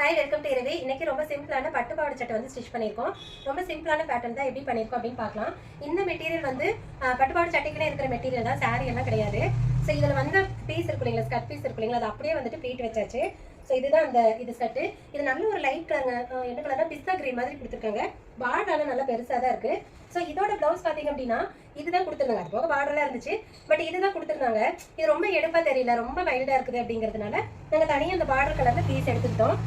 Hi welcome to இரவி. இன்னைக்கு ரொம்ப சிம்பிளான பட்டு பாவாடை சட்டை வந்து ஸ்டிச் பண்ணியிருக்கோம். ரொம்ப சிம்பிளான பேட்டர்ன் தான், எப்படி பண்ணியிருக்கோம் அப்படின்னு பார்க்கலாம். இந்த மெட்டீரியல் வந்து பட்டு பாவாடை சட்டைக்குனே இருக்கிற மெட்டீரியல் தான், சாரி எல்லாம் கிடையாது. ஸோ இதில் வந்து பீஸ் இருக்கு இல்லைங்களா, ஸ்கர்ட் பீஸ் இருக்கு இல்லைங்களா, அது அப்படியே வந்துட்டு ப்ளீட் வச்சாச்சு. ஸோ இதுதான் அந்த இது ஸ்கர்ட்டு. இது நல்ல ஒரு லைட் கலர், என்ன கலர்னா பிஸ்தா கிரீன் மாதிரி கொடுத்துருக்காங்க. பார்டர்லாம் நல்லா பெருசாக தான் இருக்கு. ஸோ இதோட பிளவுஸ் பார்த்தீங்க அப்படின்னா இதுதான் கொடுத்துருந்தாங்க. அது போக பார்டர்லாம் இருந்துச்சு, பட் இதுதான் கொடுத்துருந்தாங்க. இது ரொம்ப எடுப்பா தெரியல, ரொம்ப வைல்டா இருக்குது அப்படிங்கிறதுனால நாங்கள் தனியாக அந்த பார்டர் கலர்ல பீஸ் எடுத்துக்கிட்டோம்.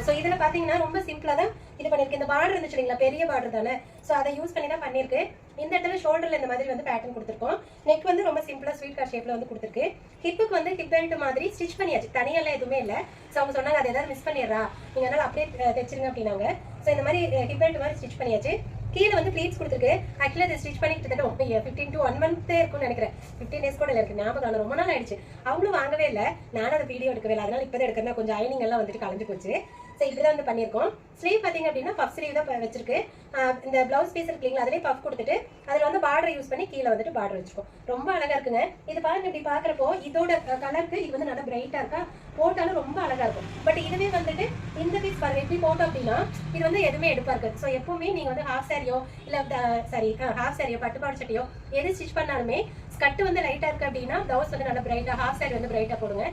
ஸோ இதில் பார்த்தீங்கன்னா ரொம்ப சிம்பிளாக தான் இது பண்ணியிருக்கு. இந்த பார்டர் இருந்துச்சு இல்லைங்களா, பெரிய பார்டர் தானே, ஸோ அதை யூஸ் பண்ணி தான் பண்ணியிருக்கு. இந்த இடத்துல ஷோல்டரில் இந்த மாதிரி வந்து பேட்டர்ன் கொடுத்துருக்கோம். நெக் வந்து ரொம்ப சிம்பிளாக ஸ்வீட் கார்ட் ஷேப்பில் வந்து கொடுத்துருக்கு. ஹிப்புக்கு வந்து ஹிப் பெல்ட் மாதிரி ஸ்டிச் பண்ணியாச்சு, தனியெல்லாம் எதுவுமே இல்லை. ஸோ அவங்க சொன்னாங்க அது ஏதாவது மிஸ் பண்ணிடுறா நீங்கள், அதனால் அப்படியே தைச்சிருங்க அப்படின்னாங்க. ஸோ இந்த மாதிரி ஹிப் பெல்ட் மாதிரி ஸ்டிச் பண்ணியாச்சு. கீழே வந்து ப்ளீட்ஸ் கொடுத்துருக்கு. ஆக்சுவலி அதை ஸ்டிச் பண்ணி கிட்டத்தட்ட 15 to 1 month இருக்கும்னு நினைக்கிறேன். 15 days கூட இருக்கு, ஞாபகம் ரொம்ப நாள் ஆயிடுச்சு. அவங்களும் வாங்கவே இல்லை, நானும் அதை வீடியோ எடுக்கவே இல்லை. அதனால இப்போதான் எடுக்கிறேன், கொஞ்சம் அயனிங் எல்லாம் வந்துட்டு கலந்து போச்சு. ஸோ இப்படிதான் வந்து பண்ணியிருக்கோம். ஸ்லீவ் பார்த்தீங்க அப்படின்னா பஃப் ஸ்லீவ் தான் வச்சிருக்கு. இந்த பிளவுஸ் பீஸ் இருக்கு இல்லைங்களா, அதிலே பஃப் கொடுத்துட்டு அதில் வந்து பார்டர் யூஸ் பண்ணி கீழே வந்துட்டு பார்டர் வச்சுக்கோம். ரொம்ப அழகா இருக்குங்க. இது பாருங்க, இப்படி பார்க்குறப்போ இதோட கலருக்கு இது வந்து நல்லா பிரைட்டா இருக்கா, போட்டாலும் ரொம்ப அழகா இருக்கும். பட் இதுவே வந்துட்டு இந்த பீஸ் பாருங்க, எப்படி போட்டோம் அப்படின்னா இது வந்து எதுவுமே எடுப்பா இருக்கு. ஸோ எப்பவுமே நீங்க வந்து ஹாஃப் சாரியோ இல்லை ஹாஃப் சாரியோ பட்டு பாவாடை சட்டையோ எது ஸ்டிச் பண்ணாலுமே ஸ்கர்ட் வந்து லைட்டா இருக்கு அப்படின்னா பிளவுஸ் வந்து நல்லா பிரைட்டா, ஹாஃப் சாரி வந்து பிரைட்டா போடுங்க.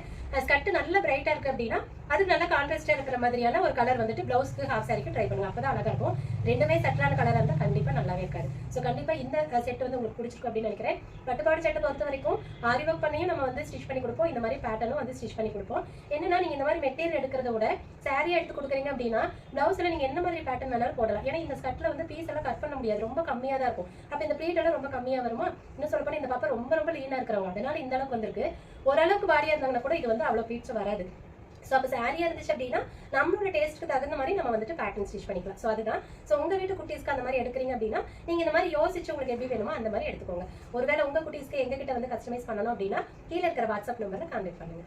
ஸ்கர்ட் நல்ல பிரைட்டா இருக்கு அப்படின்னா அதுக்கு நல்ல கான்ட்ராஸ்டா இருக்கிற மாதிரியான ஒரு கலர் வந்துட்டு பிளவுஸ்க்கு ஹாஃப் சாரிக்கு ட்ரை பண்ணுங்க, அப்பதான் அழகா இருக்கும். ரெண்டுமே செட்டிலான கலரா இருந்தால் கண்டிப்பா நல்லாவே இருக்காது. ஸோ கண்டிப்பா இந்த செட் வந்து உங்களுக்கு பிடிச்சிருக்கும் அப்படின்னு நினைக்கிறேன். பட்டு பாவாடை சட்டை பொறுத்த வரைக்கும் ஆரி ஒர்க் பண்ணியும் நம்ம வந்து ஸ்டிச் பண்ணி கொடுப்போம், இந்த மாதிரி பேட்டர்னும் வந்து ஸ்டிச் பண்ணி கொடுப்போம். என்னன்னா நீங்க இந்த மாதிரி மெட்டீரியல் எடுக்கிறத விட சாரியா எடுத்து கொடுக்குறீங்க அப்படின்னா பிளவுஸ்ல நீங்க என்ன மாதிரி பேட்டர்ன் வேணாலும் போடலாம். ஏன்னா இந்த ஸ்கர்ட்ல வந்து பீஸ் எல்லாம் கட் பண்ண முடியாது, ரொம்ப கம்மியா தான் இருக்கும். அப்ப இந்த ப்ளீட் எல்லாம் ரொம்ப கம்மியா வருமா, இன்னும் சொல்ல போனா இந்த பாப்பா ரொம்ப லீனா இருக்கிறவங்க, அதனால இந்த அளவுக்கு வந்திருக்கு. ஓரளவுக்கு பாடியா இருந்தாங்கன்னா கூட இது வந்து அவ்வளவு ப்ளீட்ஸ் வராது. ஸோ அப்போ சாரியா இருந்துச்சு அப்படின்னா நம்மளோட டேஸ்ட்டுக்கு தகுந்த மாதிரி நம்ம வந்துட்டு பேட்டர்ன் ஸ்டிச் பண்ணிக்கலாம். ஸோ அதுதான். ஸோ உங்க வீட்டு குட்டீஸ்க்கு அந்த மாதிரி எடுக்கிறீங்க அப்படின்னா நீங்க இந்த மாதிரி யோசிச்சு உங்களுக்கு எப்படி வேணுமோ அந்த மாதிரி எடுத்துக்கோங்க. ஒருவேளை உங்க குட்டீஸ்க்கு எங்ககிட்ட வந்து கஸ்டமைஸ் பண்ணணும் அப்படின்னா கீழே இருக்கிற வாட்ஸ்அப் நம்பர்ல கான்டாக்ட் பண்ணுங்க.